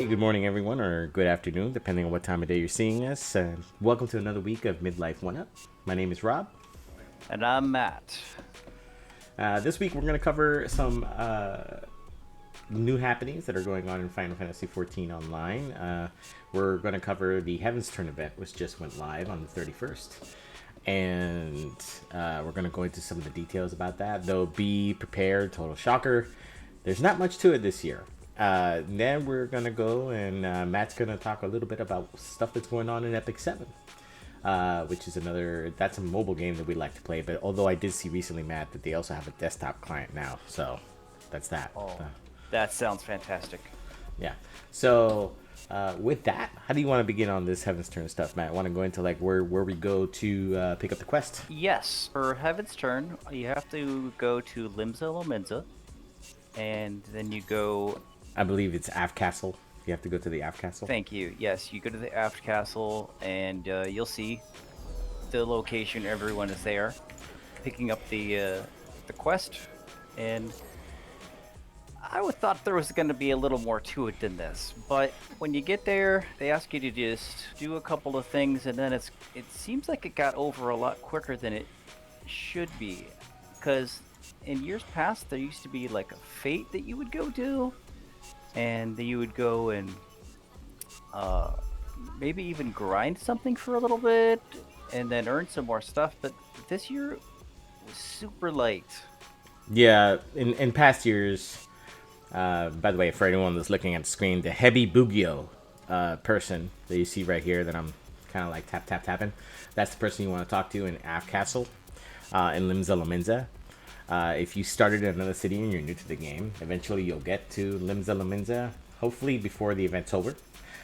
Hey, good morning, everyone, or good afternoon, depending on what time of day you're seeing us. Welcome to another week of MidLife OneUp. My name is Rob. And I'm Matt. This week, we're going to cover some new happenings that are going on in Final Fantasy XIV Online. We're going to cover the Heavensturn event, which just went live on the 31st. And we're going to go into some of the details about that. Though, be prepared, total shocker. There's not much to it this year. Then we're gonna go and Matt's gonna talk a little bit about stuff that's going on in Epic 7, which is that's a mobile game that we like to play. But although I did see recently, Matt, that they also have a desktop client now, so that's that. Oh, that sounds fantastic. Yeah. So with that, how do you want to begin on this Heavensturn stuff, Matt? Want to go into like where we go to pick up the quest? Yes, for Heavensturn, you have to go to Limsa Lominsa, and then you go. I believe it's Av Castle. You have to go to the Av Castle. Thank you. Yes, you go to the Aft Castle, and you'll see the location. Everyone is there, picking up the quest, and I would thought there was going to be a little more to it than this. But when you get there, they ask you to just do a couple of things, and then it seems like it got over a lot quicker than it should be, because in years past there used to be like a fate that you would go do. And you would go and maybe even grind something for a little bit and then earn some more stuff. But this year was super light. Yeah, in past years, by the way, for anyone that's looking at the screen, the Heavy Bugio person that you see right here that I'm kind of like tapping, that's the person you want to talk to in Af Castle in Limsa Lominsa. If you started in another city and you're new to the game, eventually you'll get to Limsa Lominsa, hopefully before the event's over.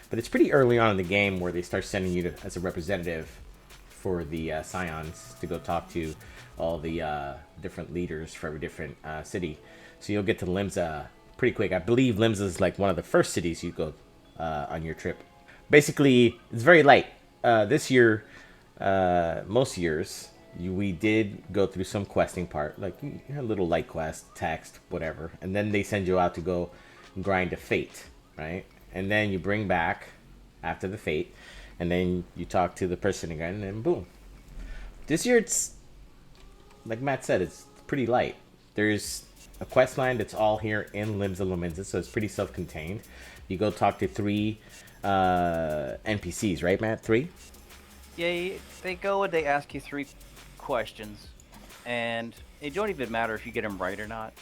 But it's pretty early on in the game where they start sending you as a representative for the Scions to go talk to all the different leaders for every different city. So you'll get to Limsa pretty quick. I believe Limsa is like one of the first cities you go on your trip. Basically, it's very light. This year, most years, we did go through some questing part, like a little light quest, text, whatever, and then they send you out to go grind a fate, right? And then you bring back after the fate, and then you talk to the person again, and boom. This year, it's like Matt said, it's pretty light. There's a quest line that's all here in Limsa Lominsa, so it's pretty self-contained. You go talk to 3 NPCs, right, Matt? 3? Yeah, they go and they ask you 3 questions, and it don't even matter if you get them right or not.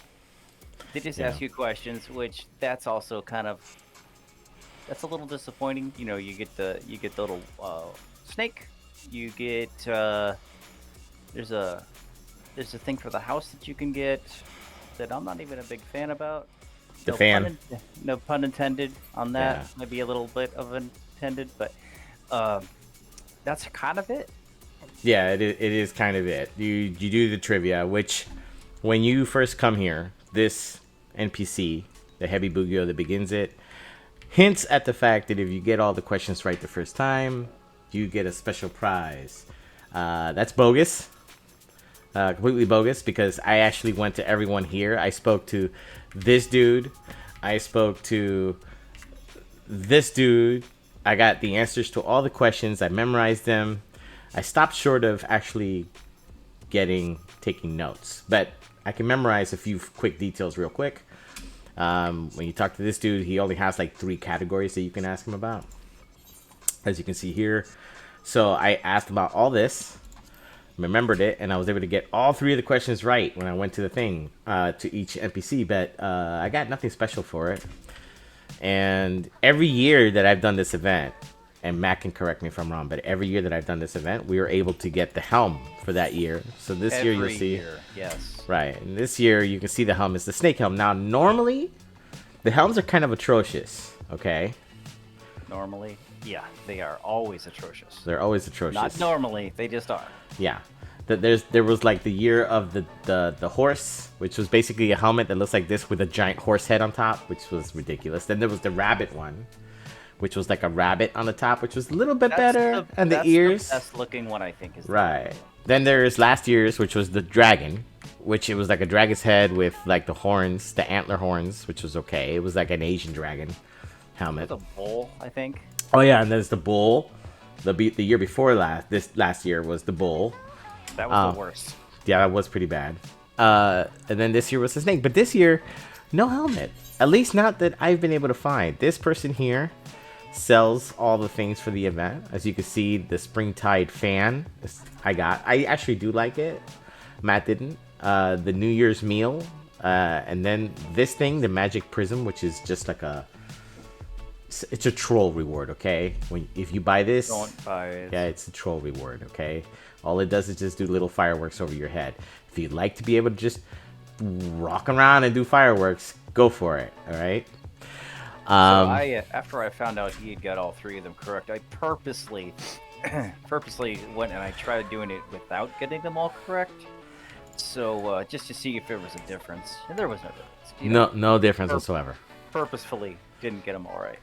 They just ask you questions, which that's also kind of that's a little disappointing. You know, you get the little snake. You get there's a thing for the house that you can get that I'm not even a big fan about. The fan. No pun intended on that. Yeah. Maybe a little bit of intended, but that's kind of it. Yeah, it is kind of it. You do the trivia, which when you first come here, this NPC, the Heavy Bugio that begins it, hints at the fact that if you get all the questions right the first time, you get a special prize. That's bogus. Completely bogus, because I actually went to everyone here. I spoke to this dude. I spoke to this dude. I got the answers to all the questions. I memorized them. I stopped short of actually taking notes, but I can memorize a few quick details real quick. When you talk to this dude, he only has like 3 categories that you can ask him about, as you can see here. So I asked about all this, remembered it, and I was able to get all 3 of the questions right when I went to the thing to each NPC, but I got nothing special for it. And every year that I've done this event, and Matt can correct me if I'm wrong, but every year that I've done this event, we were able to get the helm for that year. So this year you'll see, yes, right? And this year you can see the helm is the snake helm. Now normally, the helms are kind of atrocious. Okay. Normally, yeah, they are always atrocious. They're always atrocious. Not normally, they just are. Yeah. There was like the year of the horse, which was basically a helmet that looks like this with a giant horse head on top, which was ridiculous. Then there was the rabbit one, which was like a rabbit on the top, which was a little bit better, and the ears. That's the best looking one, I think, is right. Then there's last year's, which was the dragon, which it was like a dragon's head with like the horns, the antler horns, which was okay. It was like an Asian dragon. helmet. With a bowl, I think. Oh yeah, and there's the bull. The year before last year was the bull. That was the worst. Yeah, that was pretty bad. And then this year was the snake. But this year, no helmet. At least not that I've been able to find. This person here sells all the things for the event. As you can see, the Springtide fan I actually do like it. Matt didn't. The New Year's meal. And then this thing, the Magic Prism, which is just like it's a troll reward, okay? If you buy this, Don't buy it. yeah, it's a troll reward, okay? All it does is just do little fireworks over your head. If you'd like to be able to just rock around and do fireworks, go for it, all right? So after I found out he had got all three of them correct, I purposely went and I tried doing it without getting them all correct. So just to see if there was a difference, and there was no difference. No difference whatsoever. Purposefully didn't get them all right.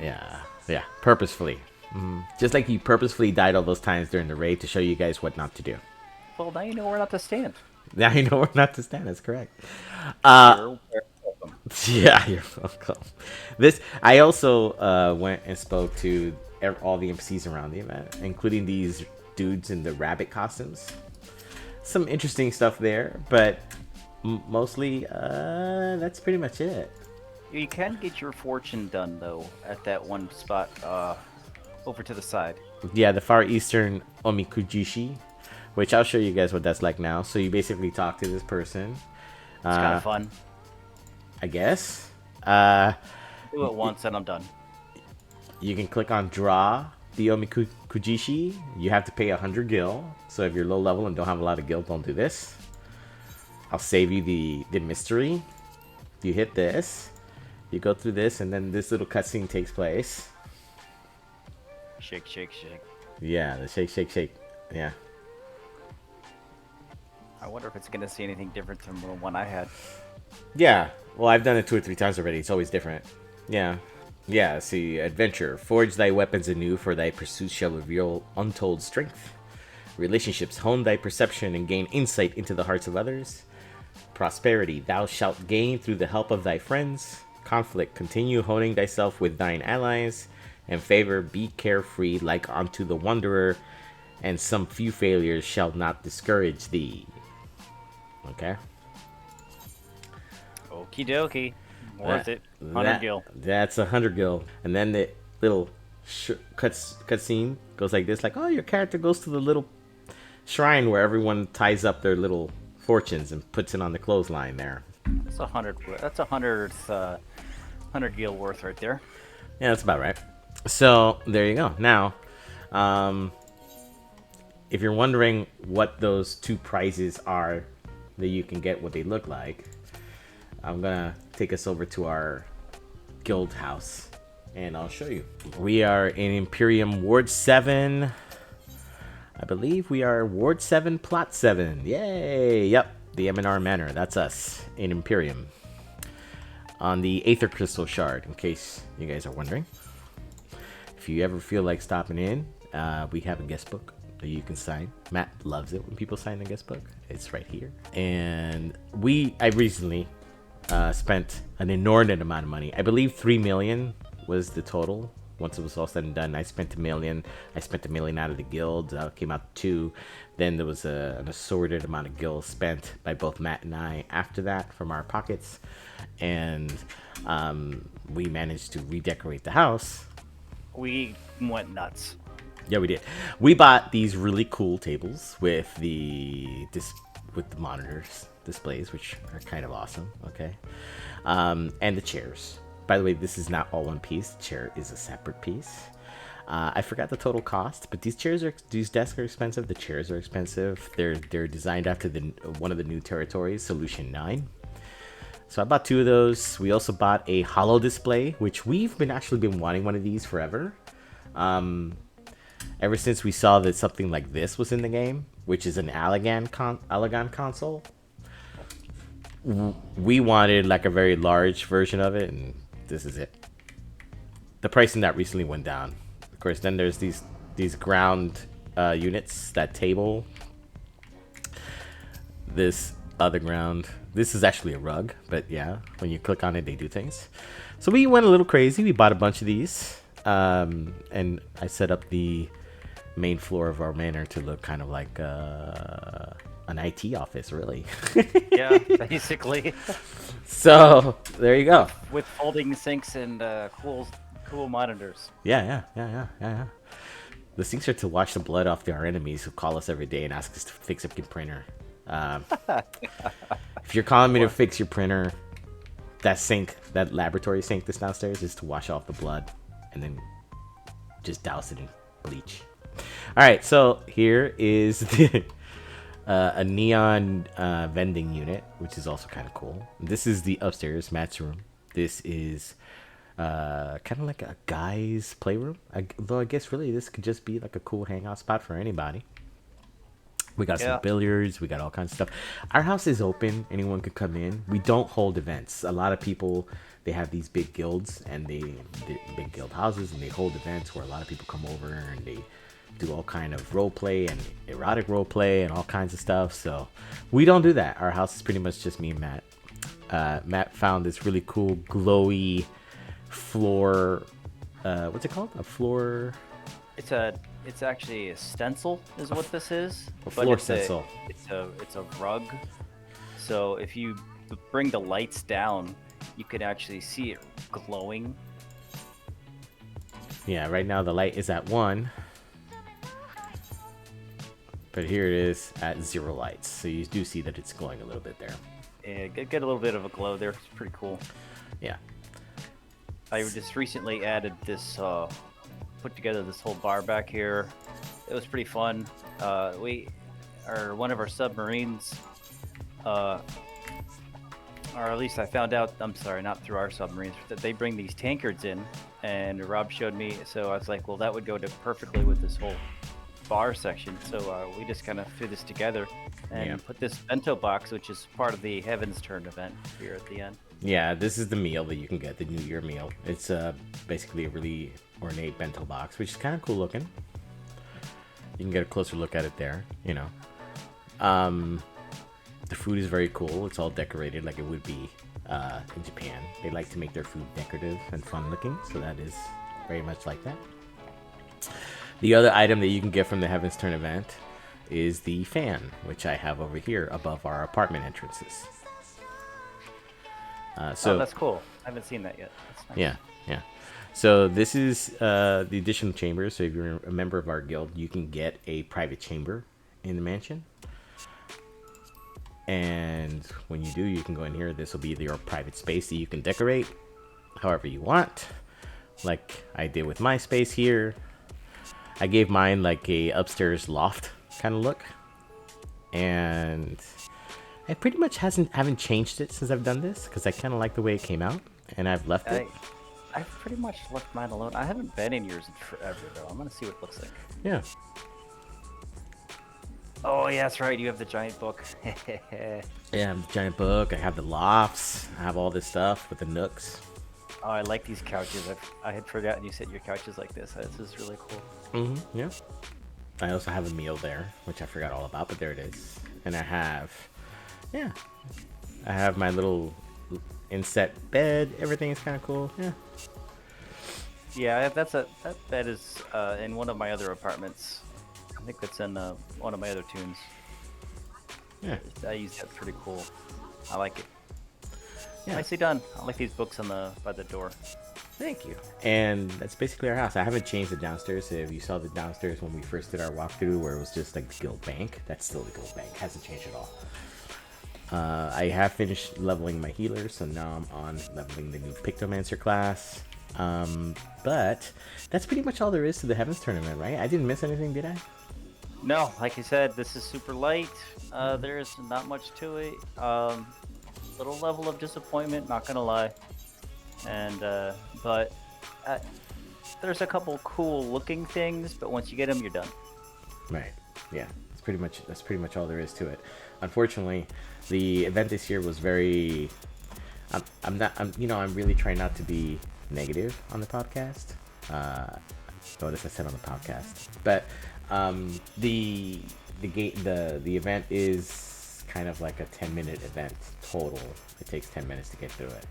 Yeah, purposefully. Just like he purposefully died all those times during the raid to show you guys what not to do. Well, now you know where not to stand. Now you know where not to stand. That's correct. You're welcome. Yeah, you're welcome. I also went and spoke to all the NPCs around the event, including these dudes in the rabbit costumes. Some interesting stuff there, but mostly that's pretty much it. You can get your fortune done though at that one spot over to the side. Yeah, the Far Eastern Omikujishi, which I'll show you guys what that's like now. So you basically talk to this person. It's kind of fun. I guess. Do it once and I'm done. You can click on draw the Omikujishi. You have to pay 100 gil. So if you're low level and don't have a lot of gil, don't do this. I'll save you the mystery. You hit this. You go through this, and then this little cutscene takes place. Shake, shake, shake. Yeah, the shake, shake, shake. Yeah. I wonder if it's going to see anything different from the one I had. Yeah. Well, I've done it 2 or 3 times already. It's always different. Yeah. Yeah, see, adventure. Forge thy weapons anew, for thy pursuit shall reveal untold strength. Relationships, hone thy perception and gain insight into the hearts of others. Prosperity, thou shalt gain through the help of thy friends. Conflict, continue honing thyself with thine allies. And favor, be carefree like unto the wanderer. And some few failures shall not discourage thee. Okay? Okie dokie. Worth it. 100 gil. That's 100 gil. And then the little cutscene goes like this. Like, oh, your character goes to the little shrine where everyone ties up their little fortunes and puts it on the clothesline there. That's 100. That's 100 gil worth right there. Yeah, that's about right. So there you go. Now, if you're wondering what those 2 prizes are that you can get, what they look like, I'm gonna take us over to our guild house and I'll show you. We are in Imperium Ward 7. I believe we are Ward 7, Plot 7. Yay! Yep, the M&R Manor. That's us in Imperium. On the Aether Crystal Shard, in case you guys are wondering. If you ever feel like stopping in, we have a guest book that you can sign. Matt loves it when people sign a guest book. It's right here. And I recently spent an inordinate amount of money. I believe 3 million was the total. Once it was all said and done, I spent $1 million. I spent $1 million out of the guild. Came out 2. Then there was an assorted amount of gil spent by both Matt and I after that from our pockets. And we managed to redecorate the house. We went nuts. Yeah, we did. We bought these really cool tables with the monitors displays, which are kind of awesome. Okay, and the chairs. By the way, this is not all one piece. The chair is a separate piece. I forgot the total cost, but these desks are expensive. The chairs are expensive. They're designed after one of the new territories, Solution 9. So I bought 2 of those. We also bought a holo display, which we've actually been wanting one of these forever. Ever since we saw that something like this was in the game, which is an Allegan console. We wanted like a very large version of it, and this is it. The pricing that recently went down. Of course, then there's these ground units, that table. This other ground This is actually a rug, but yeah, when you click on it, they do things. So we went a little crazy. We bought a bunch of these, and I set up the main floor of our manor to look kind of like an IT office, really. Yeah, basically. So there you go. With folding sinks and cool monitors. Yeah. The sinks are to wash the blood off our enemies who call us every day and ask us to fix a printer. If you're calling me to fix your printer, that sink, that laboratory sink that's downstairs, is to wash off the blood and then just douse it in bleach. All right, so here is a neon vending unit, which is also kind of cool. This is the upstairs, Matt's room. This is kind of like a guy's playroom. Though I guess really this could just be like a cool hangout spot for anybody. We got some billiards. We got all kinds of stuff. Our house is open. Anyone could come in. We don't hold events. A lot of people, they have these big guilds and they big guild houses, and they hold events where a lot of people come over and they do all kind of role play and erotic role play and all kinds of stuff. So we don't do that. Our house is pretty much just me and Matt. Matt found this really cool glowy floor. What's it called? A floor. It's actually a stencil, is what this is. A floor stencil. It's a rug. So if you bring the lights down, you can actually see it glowing. Yeah, right now the light is at 1. But here it is at 0 lights. So you do see that it's glowing a little bit there. Yeah, get a little bit of a glow there. It's pretty cool. Yeah. I just recently added this, put together this whole bar back here. It was pretty fun. One of our submarines, or at least I found out, I'm sorry, not through our submarines, that they bring these tankards in, and Rob showed me, so I was like, well, that would go perfectly with this whole bar section. So we just kind of threw this together and put this bento box, which is part of the Heavensturn event here at the end. Yeah, this is the meal that you can get, the New Year meal. It's basically a really ornate bento box, which is kind of cool looking. You can get a closer look at it there, you know. The food is very cool. It's all decorated like it would be in Japan. They like to make their food decorative and fun looking, so that is very much like that. The other item that you can get from the Heavensturn event is the fan, which I have over here above our apartment entrances. So that's cool. I haven't seen that yet. That's nice. Yeah. So this is the additional chamber. So if you're a member of our guild, you can get a private chamber in the mansion. And when you do, you can go in here. This will be your private space that you can decorate however you want. Like I did with my space here. I gave mine like a upstairs loft kind of look. And I pretty much haven't changed it since I've done this, because I kind of like the way it came out, and I've left it. I've pretty much left mine alone. I haven't been in yours in forever, though. I'm gonna see what it looks like. Yeah. Oh yeah, that's right. You have the giant book. Yeah, I have the giant book. I have the lofts. I have all this stuff with the nooks. Oh, I like these couches. I had forgotten you said your couch is like this. This is really cool. Yeah. I also have a meal there, which I forgot all about, but there it is. And I have my little inset bed. Everything is kind of cool. Yeah. Yeah, that bed is in one of my other apartments. I think that's in one of my other tunes. Yeah. I use that. Pretty cool. I like it. Yeah. Nicely done. I like these books by the door. Thank you. And that's basically our house. I haven't changed the downstairs. So if you saw the downstairs when we first did our walkthrough, where it was just like the guild bank, that's still the guild bank. Hasn't changed at all. I have finished leveling my healer, so now I'm on leveling the new Pictomancer class. But that's pretty much all there is to the Heavens tournament, right? I didn't miss anything, did I? No, like you said, this is super light. There's not much to it. Little level of disappointment, not gonna lie. And but there's a couple cool looking things, but once you get them, you're done. Right. Yeah. That's pretty much all there is to it. Unfortunately, the event this year was very. I'm really trying not to be negative on the podcast. Notice I said on the podcast, but the event is kind of like a 10-minute event total. It takes 10 minutes to get through it.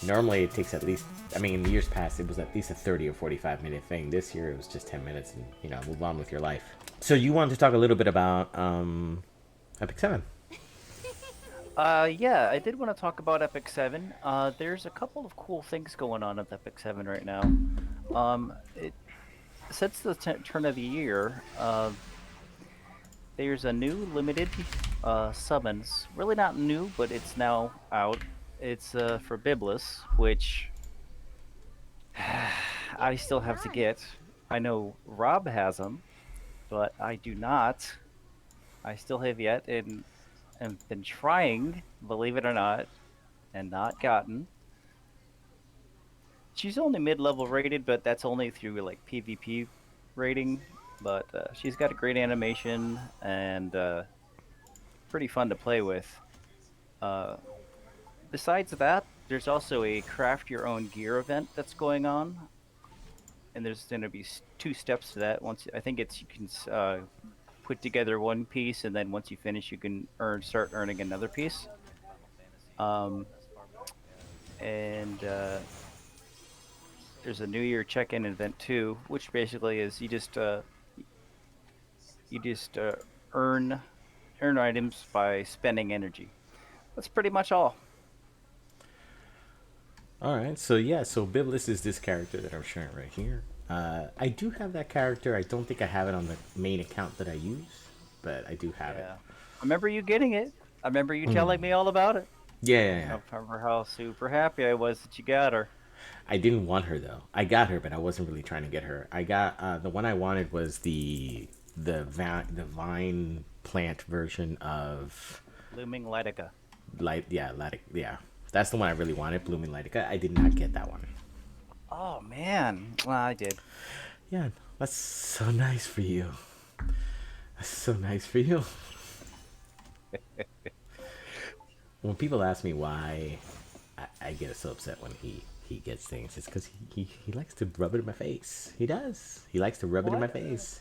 Normally it takes at least, I mean, in years past it was at least a 30 or 45-minute thing. This year it was just 10 minutes and, you know, move on with your life. So you wanted to talk a little bit about Epic 7. Yeah, I did want to talk about Epic 7. There's a couple of cool things going on with Epic 7 right now. Since the turn of the year, there's a new limited summons. Really not new, but it's now out. It's for Biblis, which I still have to get. I know Rob has them, but I do not. I still have yet, and been trying, believe it or not, and not gotten. She's only mid-level rated, but that's only through like PvP rating. But she's got a great animation and pretty fun to play with. Besides that, there's also a craft your own gear event that's going on, and there's going to be 2 steps to that. Once I think it's you can put together one piece, and then once you finish, you can start earning another piece. And there's a New Year check-in event too, which basically is you just earn items by spending energy. That's pretty much all. All right, so yeah, so Biblis is this character that I'm showing right here. I do have that character. I don't think I have it on the main account that I use, but I do have it. I remember you getting it. I remember you telling me all about it. Yeah. I remember how super happy I was that you got her. I didn't want her though. I got her, but I wasn't really trying to get her. I got the one I wanted was the vine plant version of Blooming Lightica. Yeah. That's the one I really wanted, Blooming Lightica. I did not get that one. Oh man, well, I did. Yeah, that's so nice for you. That's so nice for you. When people ask me why I get so upset when he gets things, it's because he likes to rub it in my face. He does. He likes to rub it in my face.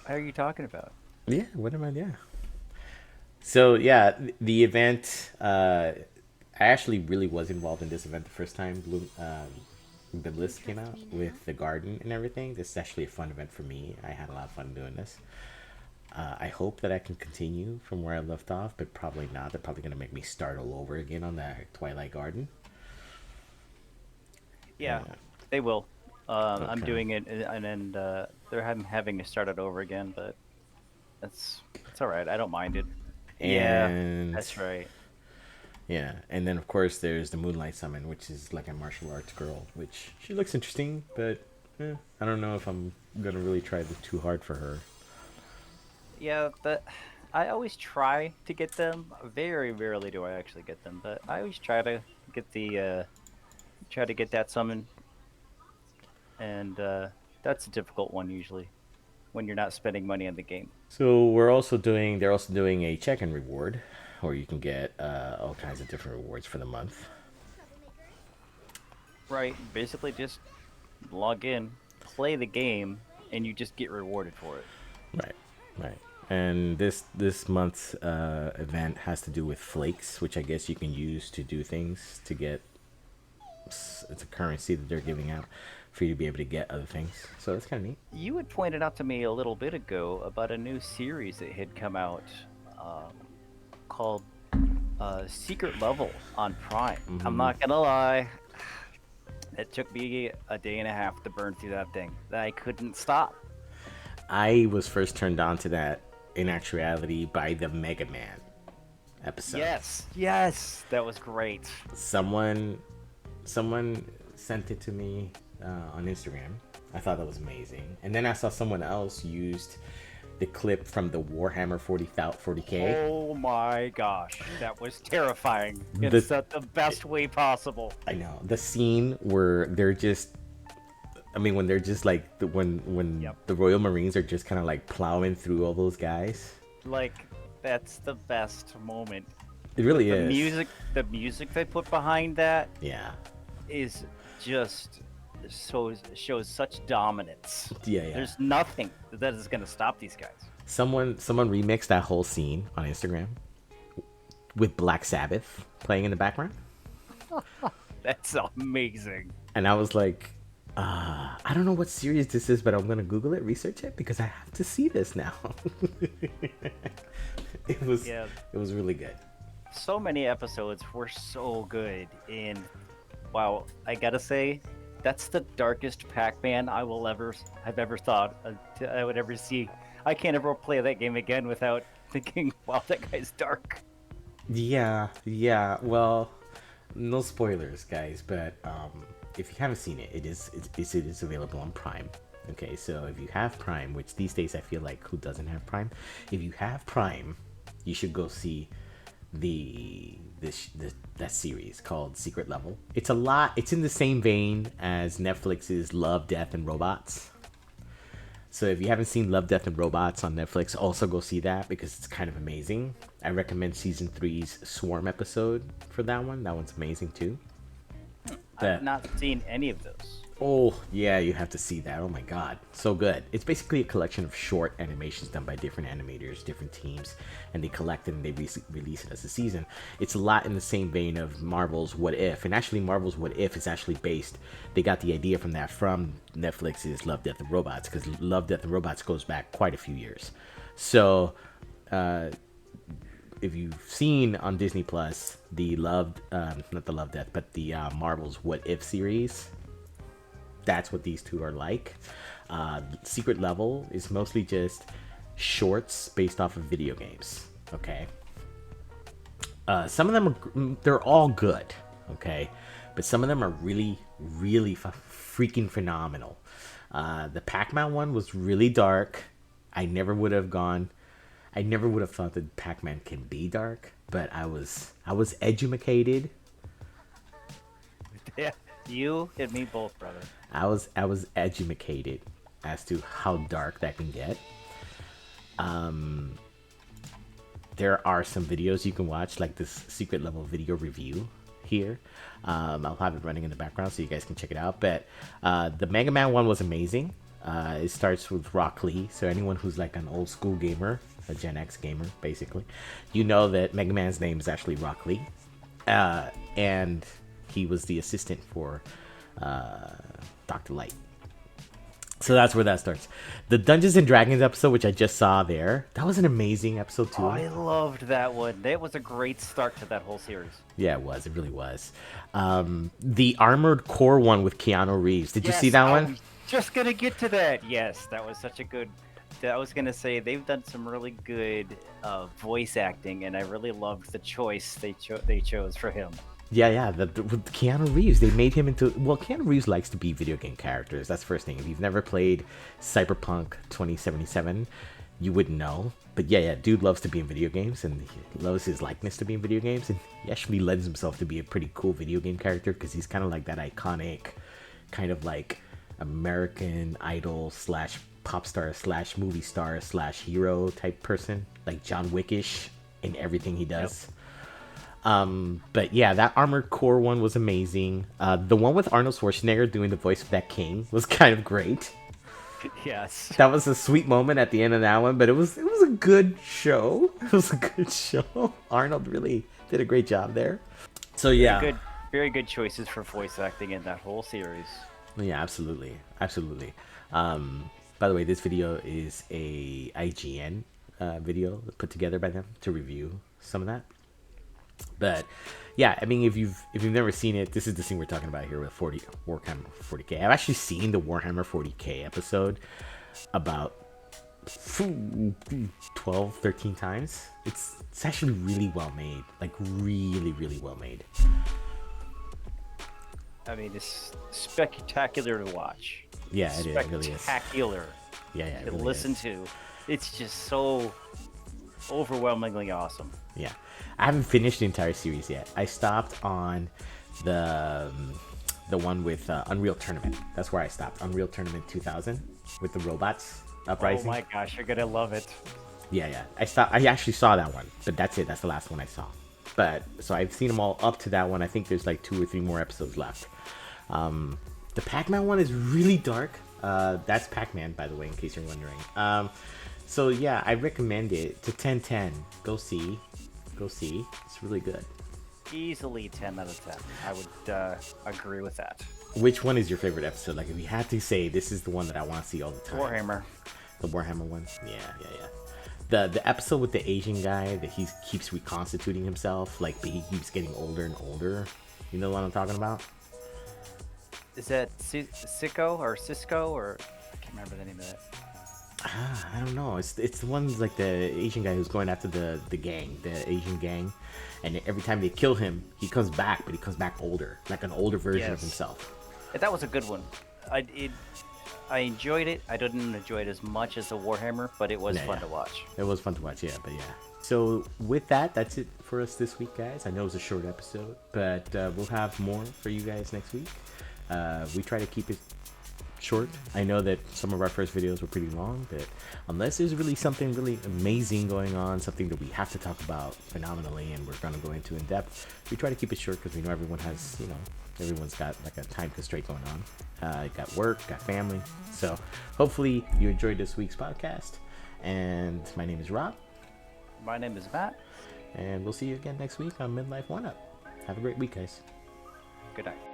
What are you talking about? Yeah, what am I? Yeah. So yeah, the event. I actually really was involved in this event the first time Biblis came out with the garden and everything. This is actually a fun event for me. I had a lot of fun doing this. I hope that I can continue from where I left off, but probably not. They're probably going to make me start all over again on that Twilight Garden. Yeah, they will. Okay. I'm doing it, and they're having to start it over again, but it's all right. I don't mind it. And yeah, that's right. Yeah, and then of course there's the Moonlight Summon, which is like a martial arts girl, which she looks interesting, but I don't know if I'm gonna really try too hard for her. Yeah, but I always try to get them. Very rarely do I actually get them, but I always try to get that summon, and that's a difficult one usually when you're not spending money on the game. So they're also doing a check-in reward, where you can get all kinds of different rewards for the month. Right, basically just log in, play the game, and you just get rewarded for it. Right. And this month's event has to do with flakes, which I guess you can use to do things to get. It's a currency that they're giving out for you to be able to get other things. So that's kind of neat. You had pointed out to me a little bit ago about a new series that had come out called Secret Level on Prime. Mm-hmm. I'm not gonna lie, it took me a day and a half to burn through that thing. I couldn't stop. I was first turned on to that in actuality by the Mega Man episode. Yes, that was great. Someone sent it to me on Instagram. I thought that was amazing. And then I saw someone else used the clip from the Warhammer 40K. Oh my gosh, that was terrifying. It's the best way possible. I know. The scene where they're just, when they're just like when the Royal Marines are just kind of like plowing through all those guys. Like, that's the best moment. It really is. The music they put behind that. Yeah. Is just shows such dominance. Yeah. There's nothing that is gonna stop these guys. Someone remixed that whole scene on Instagram, with Black Sabbath playing in the background. That's amazing. And I was like, I don't know what series this is, but I'm gonna Google it, research it, because I have to see this now. It was really good. So many episodes were so good, and wow, I gotta say, that's the darkest Pac-Man I've ever thought I would ever see. I can't ever play that game again without thinking, wow, that guy's dark. Yeah. Well, no spoilers, guys, but if you haven't seen it, it is available on Prime. Okay, so if you have Prime, which these days I feel like who doesn't have Prime? If you have Prime, you should go see that series called Secret Level. It's in the same vein as Netflix's Love, Death, and Robots. So if you haven't seen Love, Death, and Robots on Netflix, also go see that because it's kind of amazing. I recommend season 3's Swarm episode for that one. That one's amazing too. I've not seen any of those. Oh, yeah, you have to see that. Oh my god, so good. It's basically a collection of short animations done by different animators, different teams, and they collect it and they release it as a season. It's a lot in the same vein of Marvel's What If, and actually Marvel's What If is actually based, they got the idea from Netflix's Love, Death, and Robots, because Love, Death, and Robots goes back quite a few years. So, if you've seen on Disney Plus the not the Love, Death, but the Marvel's What If series, that's what these two are like. Secret Level is mostly just shorts based off of video games. Okay. Some of them they're all good. Okay, but some of them are really, really freaking phenomenal. The Pac-Man one was really dark. I never would have thought that Pac-Man can be dark, but I was edumacated. Yeah, you and me both, brother. I was edumacated as to how dark that can get. There are some videos you can watch, like this Secret Level video review here. I'll have it running in the background so you guys can check it out. But the Mega Man one was amazing. It starts with Rock Lee, so anyone who's like an old school gamer, a Gen X gamer, basically, you know that Mega Man's name is actually Rock Lee, and he was the assistant for Dr. Light. So that's where that starts. The Dungeons and Dragons episode, which I just saw there, that was an amazing episode too. Oh, I loved that one. That was a great start to that whole series. Yeah, it was. It really was. The Armored Core one with Keanu Reeves. Did you see that one? I was just gonna get to that. Yes, that was such a good. I was gonna say they've done some really good voice acting, and I really loved the choice they chose for him. Yeah, with Keanu Reeves, they made him into... Well, Keanu Reeves likes to be video game characters. That's the first thing. If you've never played Cyberpunk 2077, you wouldn't know. But yeah, dude loves to be in video games, and he loves his likeness to be in video games, and he actually lends himself to be a pretty cool video game character, because he's kind of like that iconic, kind of like American Idol / pop star / movie star / hero type person, like John Wickish in everything he does. Yep. But yeah, that Armored Core one was amazing. The one with Arnold Schwarzenegger doing the voice of that king was kind of great. Yes. That was a sweet moment at the end of that one, but it was a good show. It was a good show. Arnold really did a great job there. So yeah. Very good choices for voice acting in that whole series. Yeah, absolutely. By the way, this video is a IGN video put together by them to review some of that. But yeah, I mean, if you've never seen it, this is the scene we're talking about here with Warhammer 40k. I've actually seen the Warhammer 40k episode about 12, 13 times. It's actually really well made, like really, really well made. I mean, it's spectacular to watch. Yeah, it is. It really is. Spectacular. Yeah, it to really listen is. to. It's just so overwhelmingly awesome. Yeah, I haven't finished the entire series yet. I stopped on the one with Unreal Tournament. That's where I stopped. Unreal Tournament 2000 with the robots uprising. Oh my gosh, you're gonna love it. Yeah. I actually saw that one, but that's it. That's the last one I saw. But so I've seen them all up to that one. I think there's like 2 or 3 more episodes left. The Pac-Man one is really dark. That's Pac-Man, by the way, in case you're wondering. So yeah, I recommend it. To 1010, go see. Go see. It's really good. Easily 10 out of 10. I would agree with that. Which one is your favorite episode? Like, if you had to say, this is the one that I want to see all the time. Warhammer. The Warhammer one? Yeah. The episode with the Asian guy that he keeps reconstituting himself, like, but he keeps getting older and older. You know what I'm talking about? Is that Cisco or Cisco or I can't remember the name of that. I don't know. It's the ones like the Asian guy who's going after the gang, the Asian gang, and every time they kill him, he comes back, but he comes back older, like an older version of himself. That was a good one. I enjoyed it. I didn't enjoy it as much as the Warhammer, but it was fun to watch. It was fun to watch, yeah. So with that, that's it for us this week, guys. I know it was a short episode, but we'll have more for you guys next week. We try to keep it short. I know that some of our first videos were pretty long, but unless there's really something really amazing going on, something that we have to talk about phenomenally and we're going to go into in depth, we try to keep it short because we know everyone has, everyone's got like a time constraint going on. Got work, got family. So hopefully you enjoyed this week's podcast. And my name is Rob. My name is Matt. And we'll see you again next week on MidLife OneUp. Have a great week, guys. Good night.